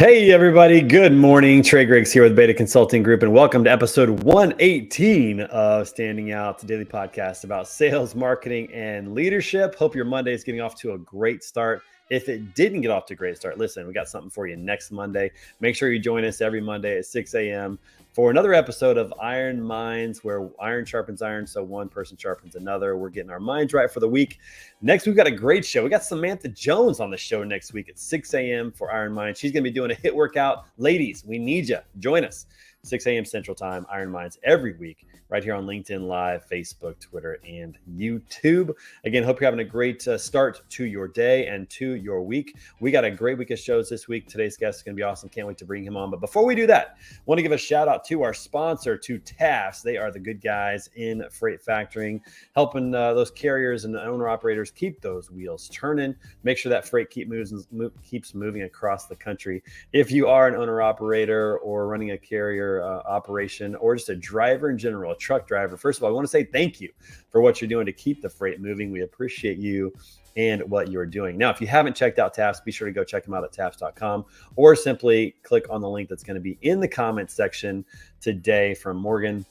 Hey, everybody. Good morning. Trey Griggs here with Beta Consulting Group, and welcome to episode 118 of Standing Out, the daily podcast about sales, marketing, and leadership. Hope your Monday is getting off to a great start. If it didn't get off to a great start, listen, we got something for you next Monday. Make sure you join us every Monday at 6 a.m. for another episode of Iron Minds, where iron sharpens iron, so one person sharpens another. We're getting our minds right for the week. Next, we've got a great show. We got Samantha Jones on the show next week at 6 a.m. for Iron Minds. She's going to be doing a hit workout. Ladies, we need you. Join us. 6 a.m. Central Time, Iron Minds every week, right here on LinkedIn Live, Facebook, Twitter, and YouTube. Again, hope you're having a great start to your day and to your week. We got a great week of shows this week. Today's guest is going to be awesome. Can't wait to bring him on. But before we do that, I want to give a shout out to our sponsor, to TAFS. They are the good guys in freight factoring, helping those carriers and owner operators keep those wheels turning, make sure that freight keeps moving across the country. If you are an owner operator or running a carrier operation, or just a driver in general, a truck driver, first of all, I want to say thank you for what you're doing to keep the freight moving. We appreciate you and what you're doing. Now, if you haven't checked out TAFS, be sure to go check them out at tafs.com, or simply click on the link that's going to be in the comments section today from Morgan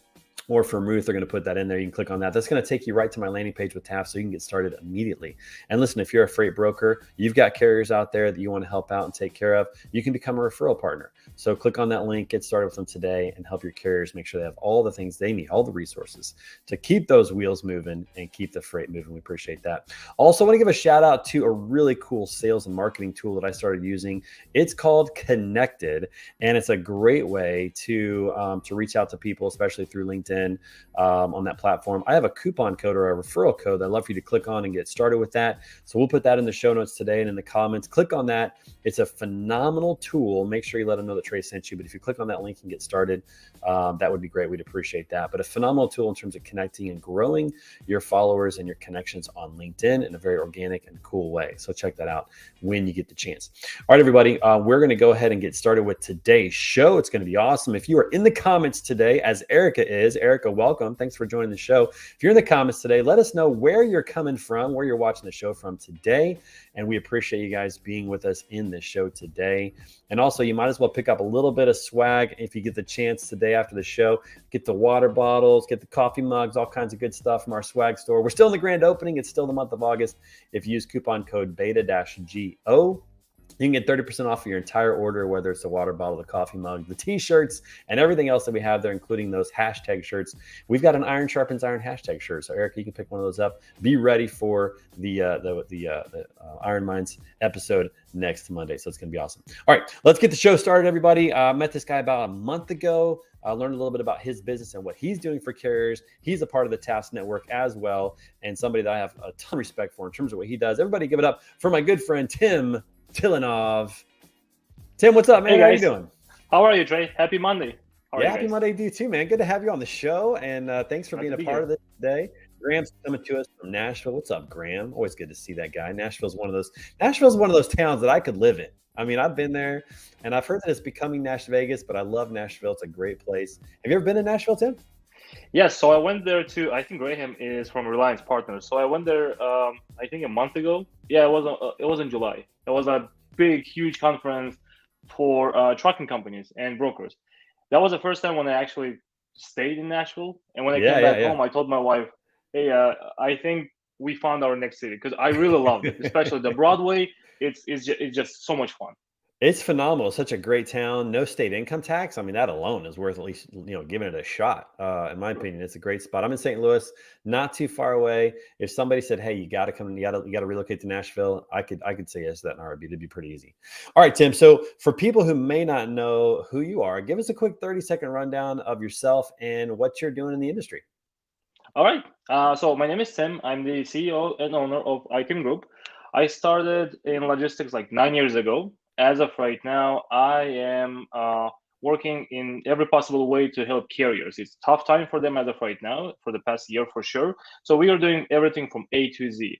or from Ruth. They're going to put that in there. You can click on that. That's going to take you right to my landing page with TAFS, so you can get started immediately. And listen, if you're a freight broker, you've got carriers out there that you want to help out and take care of, you can become a referral partner. So click on that link, get started with them today, and help your carriers make sure they have all the things they need, all the resources to keep those wheels moving and keep the freight moving. We appreciate that. Also, I want to give a shout out to a really cool sales and marketing tool that I started using. It's called Connected, and it's a great way to reach out to people, especially through LinkedIn on that platform. I have a coupon code or a referral code that I'd love for you to click on and get started with that. So we'll put that in the show notes today and in the comments. Click on that. It's a phenomenal tool. Make sure you let them know that Trey sent you. But if you click on that link and get started, that would be great. We'd appreciate that. But a phenomenal tool in terms of connecting and growing your followers and your connections on LinkedIn in a very organic and cool way. So check that out when you get the chance. All right, everybody, we're going to go ahead and get started with today's show. It's going to be awesome. If you are in the comments today, as Erica is, Erica, welcome. Thanks for joining the show. If you're in the comments today, let us know where you're coming from, where you're watching the show from today. And we appreciate you guys being with us in this show today. And also, you might as well pick up a little bit of swag if you get the chance today after the show. Get the water bottles, get the coffee mugs, all kinds of good stuff from our swag store. We're still in the grand opening. It's still the month of August. If you use coupon code BETA-GO, you can get 30% off of your entire order, whether it's the water bottle, the coffee mug, the t-shirts, and everything else that we have there, including those hashtag shirts. We've got an Iron Sharpens Iron hashtag shirt. So, Erica, you can pick one of those up. Be ready for the Iron Minds episode next Monday. So it's going to be awesome. All right, let's get the show started, everybody. I met this guy about a month ago. I learned a little bit about his business and what he's doing for carriers. He's a part of the TAFS network as well, and somebody that I have a ton of respect for in terms of what he does. Everybody give it up for my good friend, Tim Tilenov. Tim, what's up, man? Hey, How you doing? How are you, Trey? Happy Monday. Happy Monday to you too, man. Good to have you on the show, and thanks for being a part of this today. Graham's coming to us from Nashville. What's up, Graham? Always good to see that guy. Nashville's one of those towns that I could live in. I mean, I've been there, and I've heard that it's becoming Nash Vegas, but I love Nashville. It's a great place. Have you ever been to Nashville, Tim? Yes, so I went there too. I think Graham is from Reliance Partners. So I went there, I think a month ago. Yeah, it was in July. It was a big, huge conference for trucking companies and brokers. That was the first time when I actually stayed in Nashville. And when I came back home, I told my wife, hey, I think we found our next city, because I really loved it, especially the Broadway. It's just so much fun. It's phenomenal. Such a great town. No state income tax. I mean, that alone is worth at least, giving it a shot. In my opinion, it's a great spot. I'm in St. Louis, not too far away. If somebody said, "Hey, you got to come, you got to relocate to Nashville," I could say yes to that in a heartbeat. It'd be pretty easy. All right, Tim. So for people who may not know who you are, give us a quick 30-second rundown of yourself and what you're doing in the industry. All right. So my name is Tim. I'm the CEO and owner of Item Group. I started in logistics like 9 years ago. As of right now, I am working in every possible way to help carriers. It's a tough time for them as of right now, for the past year for sure. So we are doing everything from A to Z,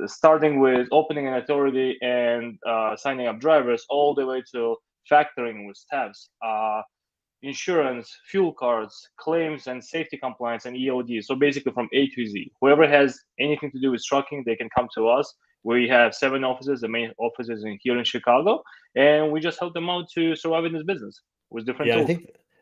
starting with opening an authority and signing up drivers, all the way to factoring with tabs, insurance, fuel cards, claims and safety compliance, and EOD. So basically from A to Z. Whoever has anything to do with trucking, they can come to us. We have 7 offices. The main office is here in Chicago, and we just help them out to survive in this business with different Yeah, tools.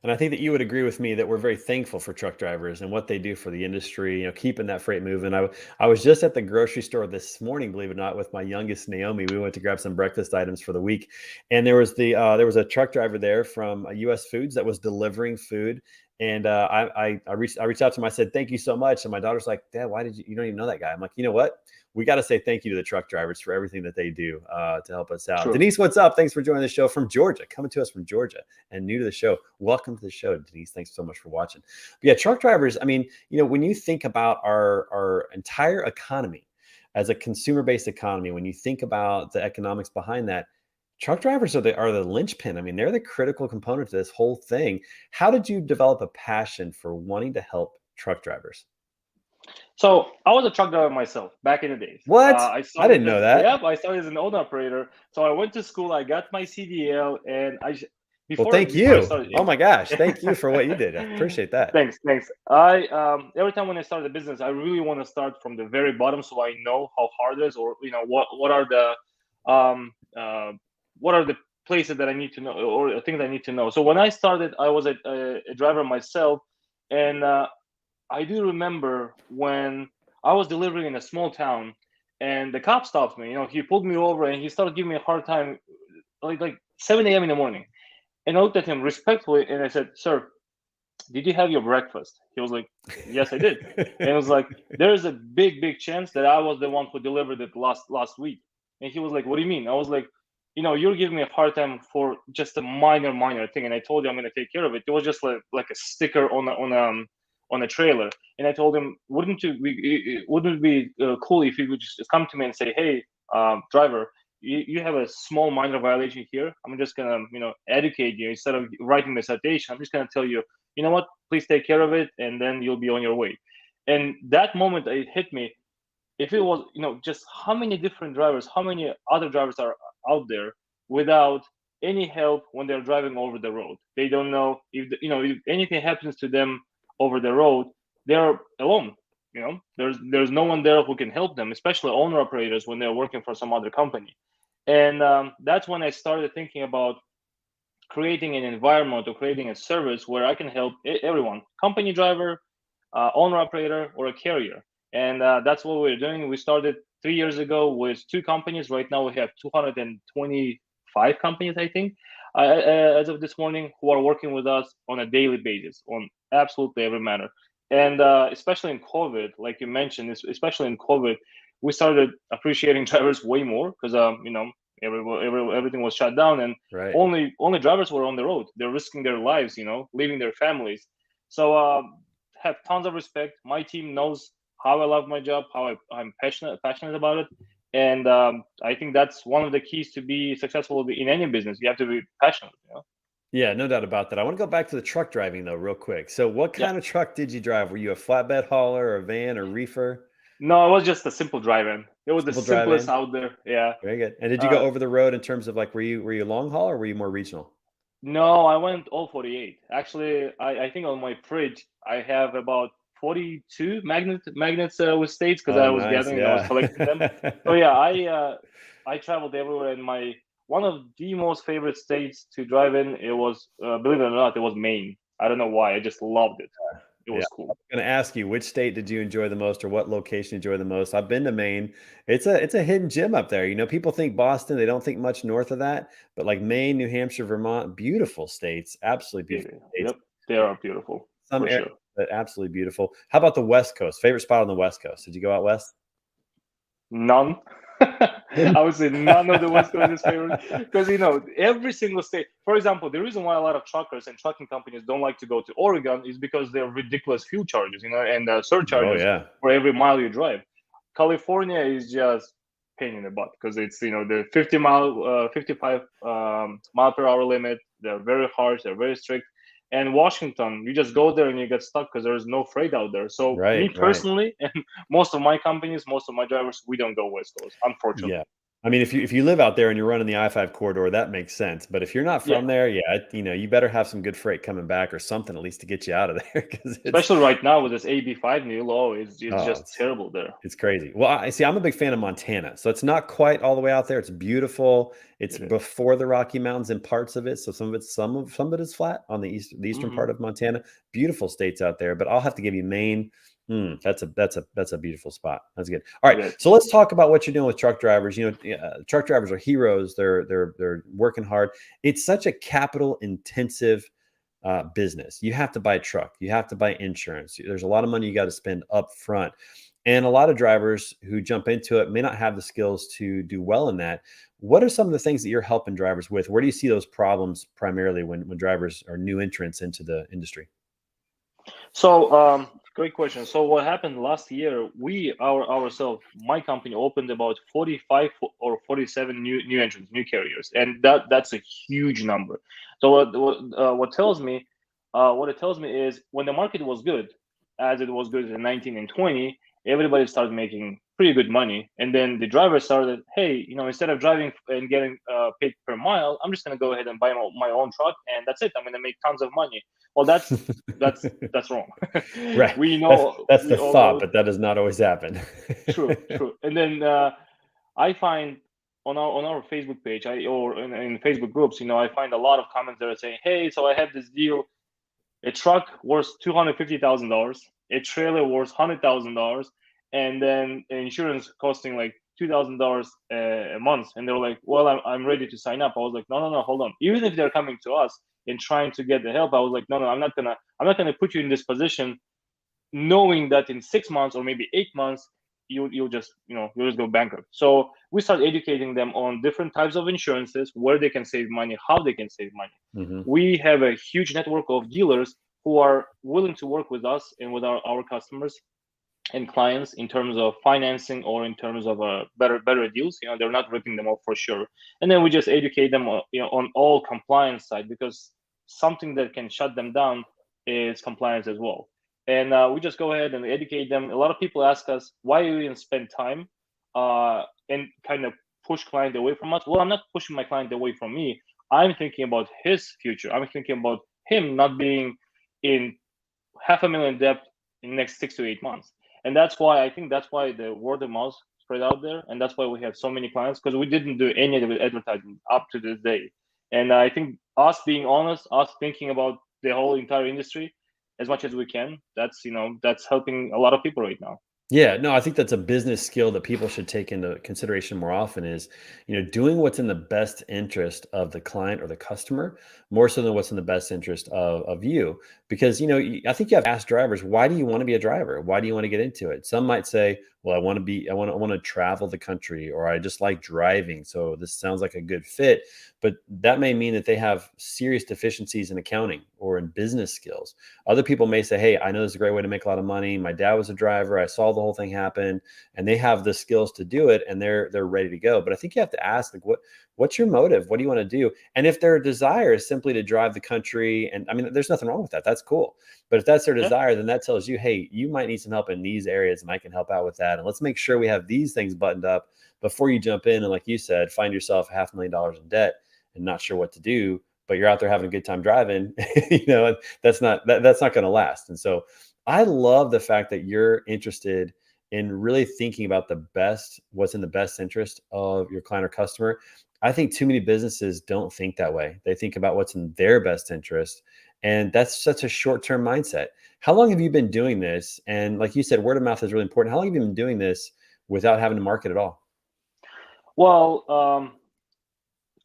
I think that you would agree with me that we're very thankful for truck drivers and what they do for the industry, keeping that freight moving. I was just at the grocery store this morning, believe it or not, with my youngest Naomi. We went to grab some breakfast items for the week, and there was a truck driver there from US Foods that was delivering food. And I reached out to him. I said, "Thank you so much." And my daughter's like, "Dad, why did you don't even know that guy?" I'm like, "You know what? We got to say thank you to the truck drivers for everything that they do to help us out." True. Denise, what's up? Thanks for joining the show from Georgia, coming to us from Georgia and new to the show. Welcome to the show, Denise. Thanks so much for watching. But yeah, truck drivers. I mean, when you think about our entire economy as a consumer-based economy, when you think about the economics behind that, truck drivers are the linchpin. I mean, they're the critical component to this whole thing. How did you develop a passion for wanting to help truck drivers? So I was a truck driver myself back in the days. What? I I didn't know that. Yep, I started as an owner operator. So I went to school. I got my CDL, and Well, before thank I you. started. Oh my gosh, thank you for what you did. I appreciate that. Thanks. I every time when I start a business, I really want to start from the very bottom, so I know how hard it is, or what are the places that I need to know, or things I need to know. So when I started, I was a driver myself, and I do remember when I was delivering in a small town, and the cop stopped me. He pulled me over and he started giving me a hard time, like 7 a.m. in the morning. And I looked at him respectfully and I said, "Sir, did you have your breakfast?" He was like, "Yes, I did." And it was like, "There's a big chance that I was the one who delivered it last week." And he was like, "What do you mean?" I was like, "You're giving me a hard time for just a minor thing, and I told you I'm going to take care of it." It was just like a sticker on a trailer. And I told him, wouldn't it be cool if you would just come to me and say, "Hey, driver, you have a small minor violation here. I'm just gonna educate you instead of writing the citation. I'm just gonna tell you, you know what, please take care of it, and then you'll be on your way." And that moment, it hit me. If it was, just how many different drivers, how many other drivers are out there without any help when they're driving over the road? They don't know if anything happens to them over the road, they're alone. There's no one there who can help them, especially owner operators when they're working for some other company. And that's when I started thinking about creating an environment or creating a service where I can help everyone: company driver, owner operator, or a carrier. And that's what we're doing. We started 3 years ago with 2 companies. Right now we have 225 companies, I think, as of this morning, who are working with us on a daily basis on absolutely every matter. And especially in COVID, like you mentioned, especially in COVID, we started appreciating drivers way more because everything was shut down, and Right. only drivers were on the road. They're risking their lives, leaving their families. So have tons of respect. My team knows how I love my job, how I'm passionate about it, and I think that's one of the keys to be successful in any business. You have to be passionate. Yeah, no doubt about that. I want to go back to the truck driving though, real quick. So, what Yeah. kind of truck did you drive? Were you a flatbed hauler, or a van, or reefer? No, it was just a simple drive-in. It was the Simple simplest drive-in. out there. Yeah. Very good. And did you go over the road in terms of like, were you long haul or were you more regional? No, I went all 48. Actually, I think on my fridge I have about 42 magnets with states because I Oh, was nice. gathering and I was Yeah. collecting them. So yeah, I traveled everywhere, and my one of the most favorite states to drive in, it was believe it or not, it was Maine. I don't know why, I just loved it. It Yeah. was I cool. was going to ask you, which state did you enjoy the most, or what location you enjoy the most? I've been to Maine. It's a hidden gem up there. People think Boston, they don't think much north of that, but like Maine, New Hampshire, Vermont, beautiful states, absolutely Yeah, beautiful states. yep, they are beautiful Some for areas, sure. but absolutely beautiful. How about the West Coast? Favorite spot on the West Coast? Did you go out west? None. I would say none of the West Coast is favorite because every single state. For example, the reason why a lot of truckers and trucking companies don't like to go to Oregon is because they're ridiculous fuel charges, and Oh surcharges yeah. for every mile you drive. California is just pain in the butt because it's the 55 mile per hour limit. They're very harsh. They're very strict. And Washington, you just go there and you get stuck because there's no freight out there. So me Right. personally, and most of my companies, most of my drivers, we don't go West Coast, unfortunately. Yeah. I mean, if you live out there and you're running the I-5 corridor, that makes sense. But if you're not Yeah, from there, yeah, you better have some good freight coming back or something at least to get you out of there because especially right now with this AB5 new law, it's oh, just terrible there. it's crazy. Well, I see. I'm a big fan of Montana, so it's not quite all the way out there. It's beautiful. It's It is. before the Rocky Mountains in parts of it, so some of it is flat on the eastern Hmm. part of Montana. Beautiful states out there, but I'll have to give you Maine. That's a beautiful spot. That's good. All It right, is. so let's talk about what you're doing with truck drivers. Truck drivers are heroes. They're working hard. It's such a capital intensive business. You have to buy a truck, you have to buy insurance. There's a lot of money you got to spend up front. And a lot of drivers who jump into it may not have the skills to do well in that. What are some of the things that you're helping drivers with? Where do you see those problems primarily when drivers are new entrants into the industry? So, great question. So, what happened last year? Ourselves, my company opened about 45 or 47 new entrants, new carriers, and that's a huge number. So, what it tells me is when the market was good, as it was good in 19 and 20, everybody started making pretty good money, and then the drivers started, hey, instead of driving and getting paid per mile, I'm just gonna go ahead and buy my own truck, and that's it. I'm gonna make tons of money. Well, that's wrong. Right. We That's know that's we the all thought, know. but that does not always happen. True. And then I find on our Facebook page, or in Facebook groups, I find a lot of comments that are saying, "Hey, so I have this deal: a truck worth $250,000, a trailer worth $100,000, and then insurance costing like $2,000 a month." And they're like, "Well, I'm ready to sign up." I was like, "No, hold on. Even if they're coming to us and trying to get the help, I was like, no, I'm not gonna put you in this position, knowing that in 6 months or maybe 8 months you'll just go bankrupt." So we start educating them on different types of insurances, where they can save money, how they can save money. Hmm. We have a huge network of dealers who are willing to work with us and with our customers and clients in terms of financing or in terms of better deals. They're not ripping them off for sure. And then we just educate them on all compliance side, because something that can shut them down is compliance as well. And we just go ahead and educate them. A lot of people ask us why we even spend time and kind of push client away from us. Well, I'm not pushing my client away from me. I'm thinking about his future. I'm thinking about him not being in half a million debt in the next 6 to 8 months. And that's why the word of mouth spread out there, and that's why we have so many clients, because we didn't do any of the advertising up to this day. And I think us being honest, us thinking about the whole entire industry as much as we can, that's helping a lot of people right now. Yeah, no, I think that's a business skill that people should take into consideration more often is, doing what's in the best interest of the client or the customer more so than what's in the best interest of you. Because, I think you have to ask drivers, why do you want to be a driver? Why do you want to get into it? Some might say, well, I want to travel the country, or I just like driving. So this sounds like a good fit. But that may mean that they have serious deficiencies in accounting or in business skills. Other people may say, hey, I know this is a great way to make a lot of money. My dad was a driver. I saw the whole thing happen, and they have the skills to do it, and they're ready to go. But I think you have to ask, like, what's your motive? What do you want to do? And if their desire is simply to drive the country, and I mean, there's nothing wrong with that. That's cool. But if that's their Yeah. desire, then that tells you, hey, you might need some help in these areas, and I can help out with that. And let's make sure we have these things buttoned up before you jump in. And like you said, find yourself $500,000 in debt and not sure what to do, but you're out there having a good time driving, and that's not going to last. And so I love the fact that you're interested in really thinking about what's in the best interest of your client or customer. I think too many businesses don't think that way. They think about what's in their best interest. And that's such a short-term mindset. How long have you been doing this? And like you said, word of mouth is really important. How long have you been doing this without having to market at all? Well,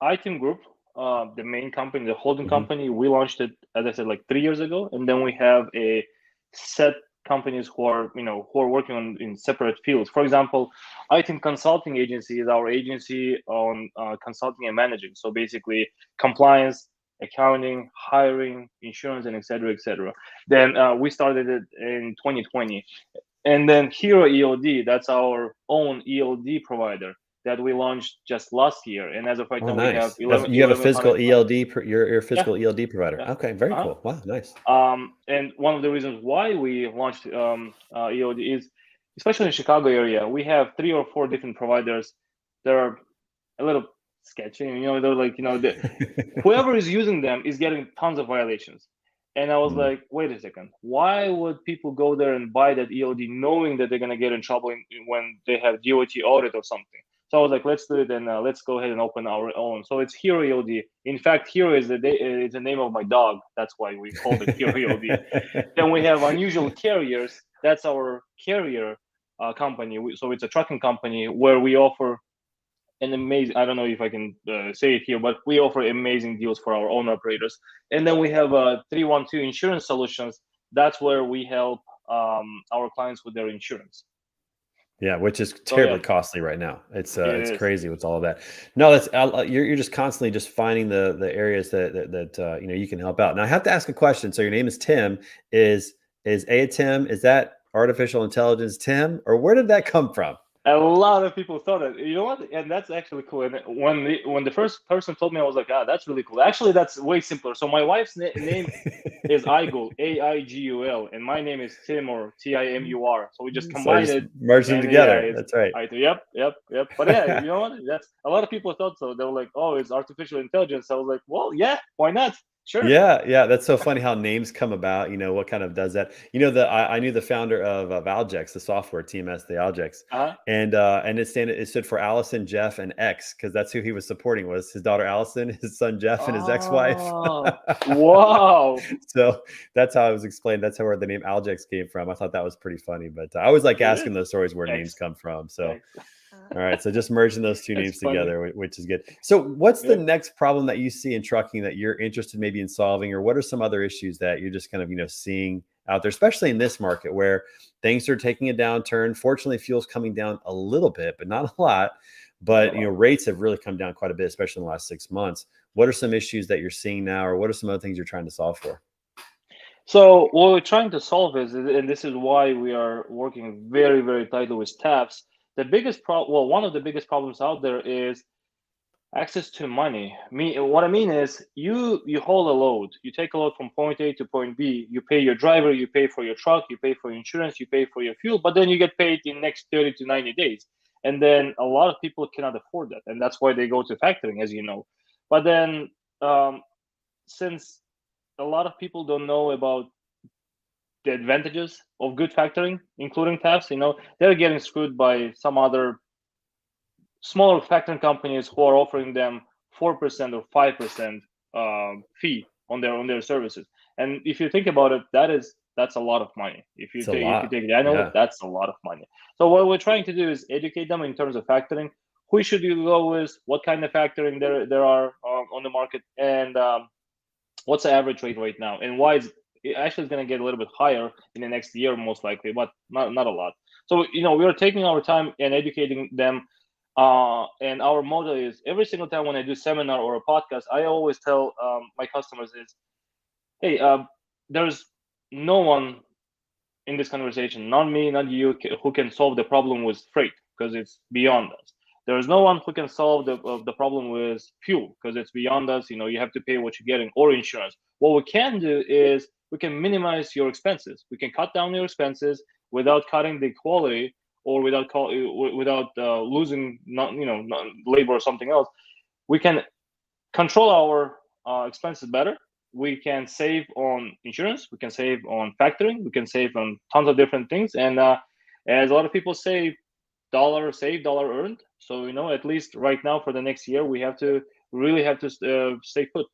iTeam Group, the main company, the holding Hmm. company, we launched it, as I said, like 3 years ago, and then we have a set companies who are working on in separate fields. For example, iTeam Consulting Agency is our agency on consulting and managing. So basically, compliance, accounting, hiring, insurance, and et cetera. Then we started it in 2020. And then Hero ELD, that's our own ELD provider that we launched just last year. And as of right Oh, now, we have nice. 11, You have a physical 1,100 clients. ELD, you're a Yeah, physical ELD provider. yeah. Okay, very Uh-huh. cool. Wow, nice. And one of the reasons why we launched EOD is, especially in Chicago area, we have 3 or 4 different providers that are a little sketchy. They're like, whoever is using them is getting tons of violations. And I was Mm. like, wait a second, why would people go there and buy that EOD knowing that they're going to get in trouble when they have DOT audit or something? So I was like, let's do it, and let's go ahead and open our own. So it's Hero EOD. In fact, Hero is the name of my dog. That's why we called it Hero EOD. Then we have Unusual Carriers. That's our carrier company. So it's a trucking company where we offer an amazing, I don't know if I can say it here, but we offer amazing deals for our own operators. And then we have 312 Insurance Solutions. That's where we help our clients with their insurance. Yeah, which is So terribly costly right now. It's it it's is. crazy with all of that. No, that's you're just constantly just finding the areas that you can help out. Now I have to ask a question. So your name is Tim. Is Tim? Is that artificial intelligence Tim, or where did that come from? A lot of people thought it. You know what? And that's actually cool. And when the first person told me, I was like, that's really cool. Actually, that's way simpler. So my wife's name is Aigul, Aigul, and my name is Tim or Timur. So we just So combined just it, merge them and yeah, together. it's That's right. Yep. But yeah, you know what? That's a lot of people thought so. They were like, oh, it's artificial intelligence. I was like, well, yeah, why not? Sure. Yeah. That's so funny how names come about. What kind of does that? I knew the founder of Aljex, the software TMS, the Aljex, Uh-huh. and it stood for Allison, Jeff, and X because that's who he was supporting was his daughter Allison, his son Jeff, and his ex-wife. Oh, wow. So that's how I was explained. That's where the name Aljex came from. I thought that was pretty funny, but I always like It asking is. those stories where names X. come from. So. X. All right, so just merging those two It's names funny. together, which is good. So, what's the Yeah. next problem that you see in trucking that you're interested maybe in solving, or what are some other issues that you're just kind of seeing out there, especially in this market where things are taking a downturn? Fortunately, fuel's coming down a little bit, but not a lot. But rates have really come down quite a bit, especially in the last 6 months. What are some issues that you're seeing now, or what are some other things you're trying to solve for? So what we're trying to solve is, and this is why we are working very, very tightly with TAPS. The biggest problem, well, one of the biggest problems out there is access to money. What I mean is, you haul a load, you take a load from point A to point B, you pay your driver, you pay for your truck, you pay for your insurance, you pay for your fuel, but then you get paid in next 30 to 90 days. And then a lot of people cannot afford that, and that's why they go to factoring, as you know. But then since a lot of people don't know about the advantages of good factoring, including TAPS, they're getting screwed by some other smaller factoring companies who are offering them 4% or 5% fee on their services. And if you think about it, that's a lot of money. If you It's a take lot. the annual, Yeah. that's a lot of money. So what we're trying to do is educate them in terms of factoring. Who should you go with? What kind of factoring there are on the market, and what's the average rate right now, and why it actually is going to get a little bit higher in the next year, most likely, but not a lot. So we are taking our time and educating them. And our motto is, every single time when I do seminar or a podcast, I always tell my customers is, hey, there's no one in this conversation, not me, not you, who can solve the problem with freight, because it's beyond us. There is no one who can solve the problem with fuel, because it's beyond us. You have to pay what you're getting, or insurance. What we can do is we can minimize your expenses. We can cut down your expenses without cutting the quality, or without losing labor or something else. We can control our expenses better. We can save on insurance, we can save on factoring, we can save on tons of different things. And as a lot of people say, dollar saved, dollar earned. So at least right now for the next year, we really have to stay put,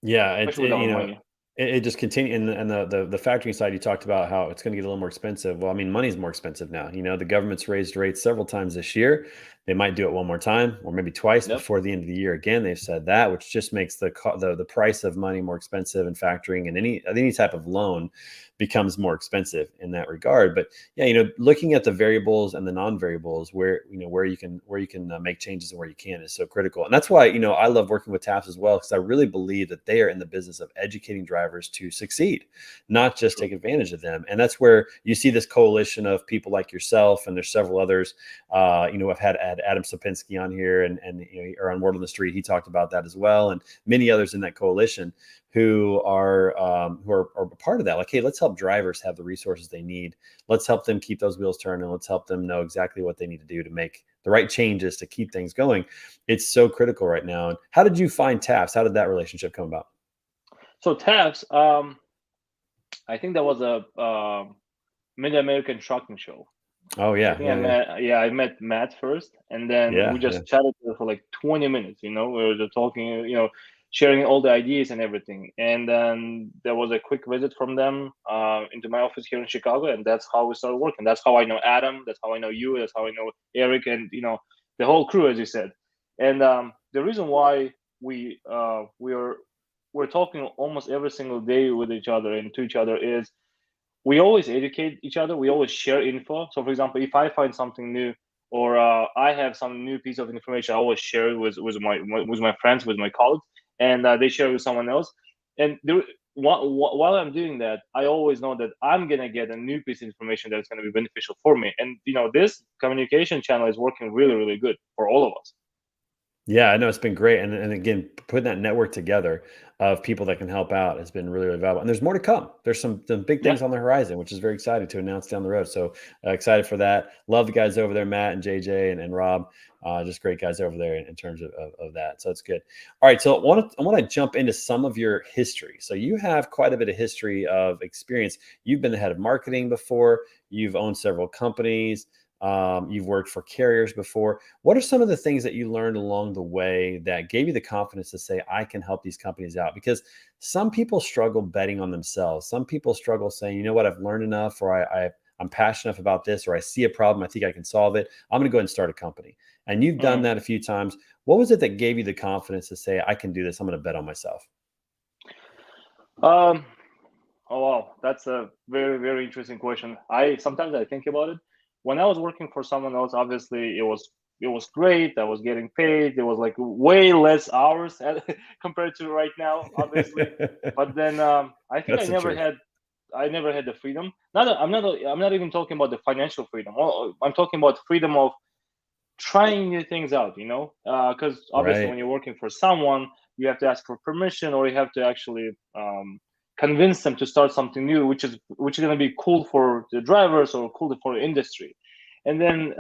Yeah, especially with our money. it just continue and the factoring side. You talked about how it's going to get a little more expensive. Well, I mean, money's more expensive now. The government's raised rates several times this year. They might do it one more time, or maybe twice Yep. before the end of the year. Again, they've said that, which just makes the price of money more expensive, and factoring and any type of loan becomes more expensive in that regard. But yeah, looking at the variables and the non-variables, where you can make changes and where you can, is so critical. And that's why I love working with TAPS as well, because I really believe that they are in the business of educating drivers to succeed, not just take advantage of them. And that's where you see this coalition of people like yourself, and there's several others. I've had Adam Sapinski on here, and or on Word on the Street, he talked about that as well, and many others in that coalition who are part of that. Like, hey, let's help drivers have the resources they need. Let's help them keep those wheels turning. Let's help them know exactly what they need to do to make right changes to keep things going. It's so critical right now. And how did you find TAFs? How did that relationship come about? So TAFs, I think that was a Mid-American trucking show. Oh I yeah, think I met Matt first, and then we just chatted for like 20 minutes. We were just talking, sharing all the ideas and everything. And then there was a quick visit from them into my office here in Chicago, and that's how we started working. That's how I know Adam. That's how I know you. That's how I know Eric, and the whole crew, as you said. And the reason why we're talking almost every single day with each other and to each other is we always educate each other. We always share info. So, for example, if I find something new or I have some new piece of information, I always share it with my friends, with my colleagues, and they share it with someone else. And while I'm doing that, I always know that I'm gonna get a new piece of information that's gonna be beneficial for me. And this communication channel is working really, really good for all of us. Yeah, I know it's been great. And again, putting that network together of people that can help out has been really, really valuable. And there's more to come. There's some big Yeah. things on the horizon, which is very exciting to announce down the road. So excited for that. Love the guys over there, Matt and JJ and Rob. Just great guys over there in terms of that. So it's good. All right. So I want to jump into some of your history. So you have quite a bit of history of experience. You've been the head of marketing before. You've owned several companies. You've worked for carriers before. What are some of the things that you learned along the way that gave you the confidence to say, I can help these companies out? Because some people struggle betting on themselves. Some people struggle saying, you know what, I've learned enough, or I'm passionate enough about this, or I see a problem, I think I can solve it. I'm going to go ahead and start a company. And you've done that a few times. What was it that gave you the confidence to say, I can do this? I'm going to bet on myself. Oh wow, that's a very, very interesting question. Sometimes I think about it. When I was working for someone else, obviously it was great. I was getting paid. It was like way less hours compared to right now, obviously. But then I think I never had the freedom. I'm not even talking about the financial freedom. I'm talking about freedom of trying new things out. Because obviously when you're working for someone, you have to ask for permission, or you have to actually convince them to start something new, which is going to be cool for the drivers or cool for the industry. And then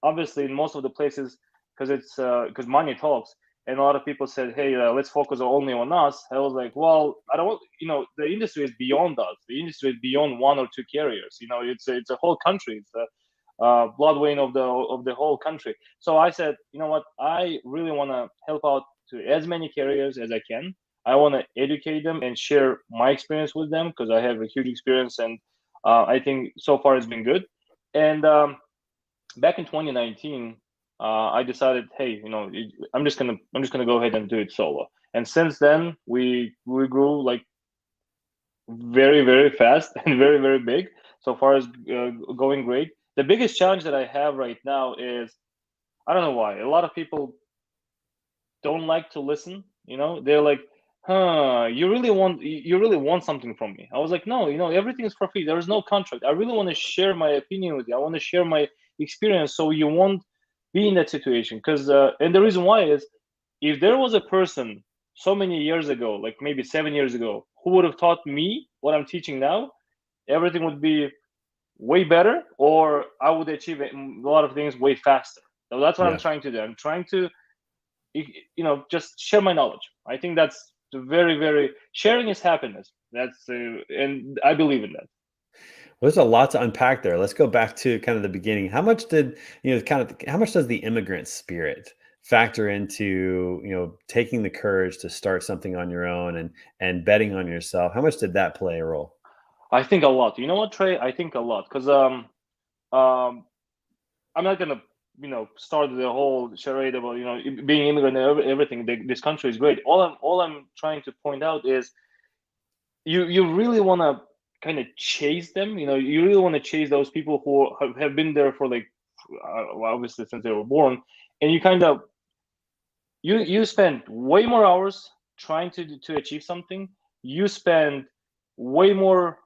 obviously in most of the places, because money talks, and a lot of people said, hey, let's focus only on us. I was like, well, I don't want, the industry is beyond us. The industry is beyond one or two carriers. It's a whole country. It's a blood vein of the whole country. So I said, you know what, I really want to help out to as many carriers as I can. I want to educate them and share my experience with them, because I have a huge experience, and I think so far it's been good. And back in 2019, I decided, hey, I'm just gonna go ahead and do it solo. And since then, we grew like very, very fast and very, very big. So far it's going great. The biggest challenge that I have right now is, I don't know why, a lot of people don't like to listen. They're like, you really want something from me? I was like, no, everything is for free. There is no contract. I really want to share my opinion with you. I want to share my experience, so you won't be in that situation. Because and the reason why is, if there was a person so many years ago, like maybe 7 years ago, who would have taught me what I'm teaching now, everything would be way better, or I would achieve a lot of things way faster. So that's what I'm trying to do. I'm trying to just share my knowledge. I think that's very, very, sharing is happiness. That's and I believe in that. Well, there's a lot to unpack there. Let's go back to kind of the beginning. How much how much does the immigrant spirit factor into, taking the courage to start something on your own and betting on yourself? How much did that play a role? I think a lot. You know what, Trey? I think a lot, because I'm not gonna start the whole charade about being immigrant and everything. This country is great. All I'm trying to point out is, you really want to kind of chase them. You really want to chase those people who have been there for like obviously since they were born, and you kind of you spend way more hours trying to achieve something. You spend way more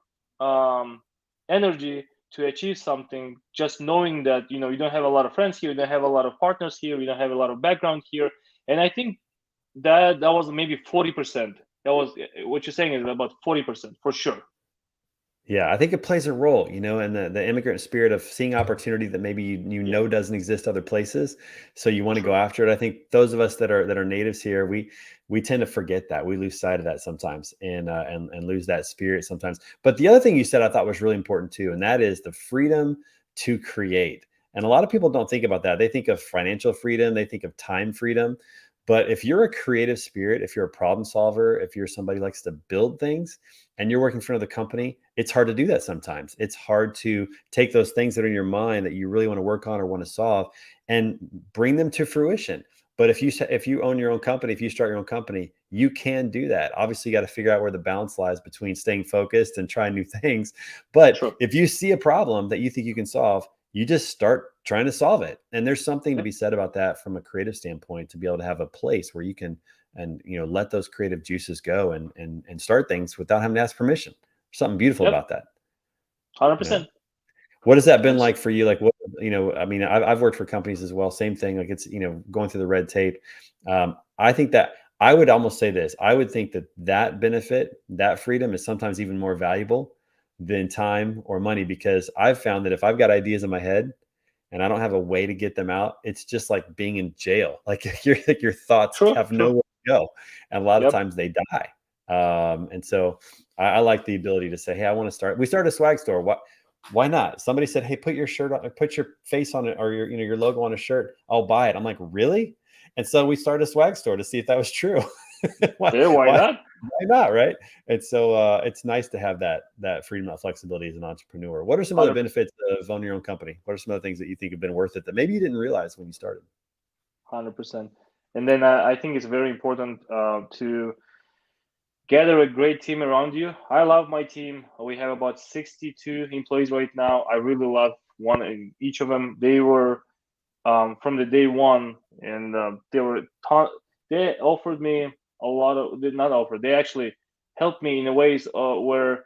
energy to achieve something, just knowing that you don't have a lot of friends here, you don't have a lot of partners here, you don't have a lot of background here. And I think that was maybe 40%. That was what you're saying is about 40% for sure. Yeah, I think it plays a role, and the immigrant spirit of seeing opportunity that maybe you Yeah, know doesn't exist other places, so you want to go true. after it. I think those of us that are natives here, we tend to forget that. We lose sight of that sometimes, and lose that spirit sometimes. But the other thing you said I thought was really important too, and that is the freedom to create. And a lot of people don't think about that. They think of financial freedom, they think of time freedom. But if you're a creative spirit, if you're a problem solver, if you're somebody who likes to build things, and you're working for another company, it's hard to do that sometimes. It's hard to take those things that are in your mind that you really want to work on or want to solve and bring them to fruition. But if you own your own company, if you start your own company, you can do that. Obviously, you got to figure out where the balance lies between staying focused and trying new things. But True. if you see a problem that you think you can solve, you just start trying to solve it. And there's something to Yeah. be said about that from a creative standpoint, to be able to have a place where you can let those creative juices go and start things without having to ask permission. Something beautiful Yep. about that. you know 100%. what has that been Yes. like for you? Like, what, I mean, I've worked for companies as well, same thing. Like, it's going through the red tape. I think that I would almost say this. I would think that benefit, that freedom, is sometimes even more valuable than time or money, because I've found that if I've got ideas in my head and I don't have a way to get them out, it's just like being in jail. Like, your thoughts True. have True. nowhere to go, and a lot of Yep. times they die. And so I like the ability to say, "Hey, I want to start." We started a swag store. Why not? Somebody said, "Hey, put your shirt on, or put your face on it, or your logo on a shirt. I'll buy it." I'm like, "Really?" And so we started a swag store to see if that was true. why, Yeah. Why why, not? why not, right? And so it's nice to have that freedom, that flexibility as an entrepreneur. What are some other 100%. benefits of owning your own company? What are some other things that you think have been worth it that maybe you didn't realize when you started? 100%. And then I think it's very important to gather a great team around you. I love my team. We have about 62 employees right now. I really love each of them. They were from the day one, and they offered me a lot of. Did not offer. They actually helped me in a ways where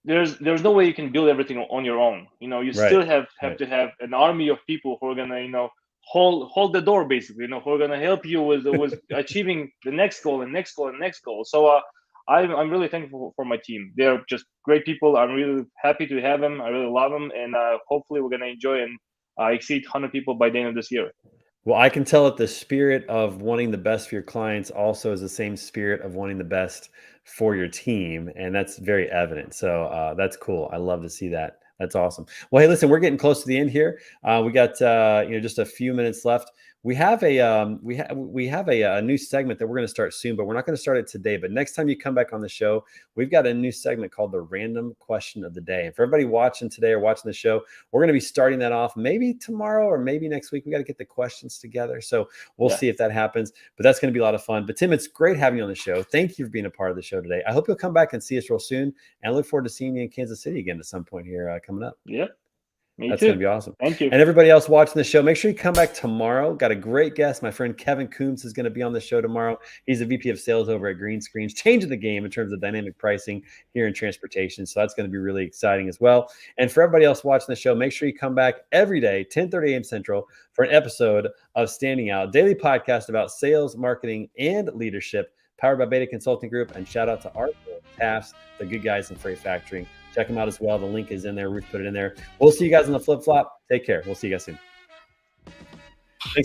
there's no way you can build everything on your own. You Right. still have Right. to have an army of people who are gonna hold the door, basically, who are gonna help you with achieving the next goal and next goal and next goal. So I'm really thankful for my team. They're just great people. I'm really happy to have them. I really love them, and hopefully we're gonna enjoy and exceed 100 people by the end of this year. Well, I can tell that the spirit of wanting the best for your clients also is the same spirit of wanting the best for your team, and that's very evident. So that's cool. I love to see that. That's awesome. Well, hey, listen, we're getting close to the end here. We got just a few minutes left. We have a new segment that we're going to start soon, but we're not going to start it today. But next time you come back on the show, we've got a new segment called the Random Question of the Day. And for everybody watching today or watching the show, we're going to be starting that off maybe tomorrow or maybe next week. We got to get the questions together. So we'll Yeah. see if that happens. But that's going to be a lot of fun. But Tim, it's great having you on the show. Thank you for being a part of the show today. I hope you'll come back and see us real soon. And I look forward to seeing you in Kansas City again at some point here coming up. Yeah. Me That's going too. to be awesome. Thank you. And everybody else watching the show, make sure you come back tomorrow. Got a great guest. My friend Kevin Coombs is going to be on the show tomorrow. He's a VP of sales over at Green Screens, changing the game in terms of dynamic pricing here in transportation. So that's going to be really exciting as well. And for everybody else watching the show, make sure you come back every day, 10:30 a.m. Central, for an episode of Standing Out, daily podcast about sales, marketing, and leadership, powered by Beta Consulting Group. And shout out to Art, Taffs, the good guys in freight factoring. Check them out as well. The link is in there. Ruth put it in there. We'll see you guys on the flip flop. Take care. We'll see you guys soon.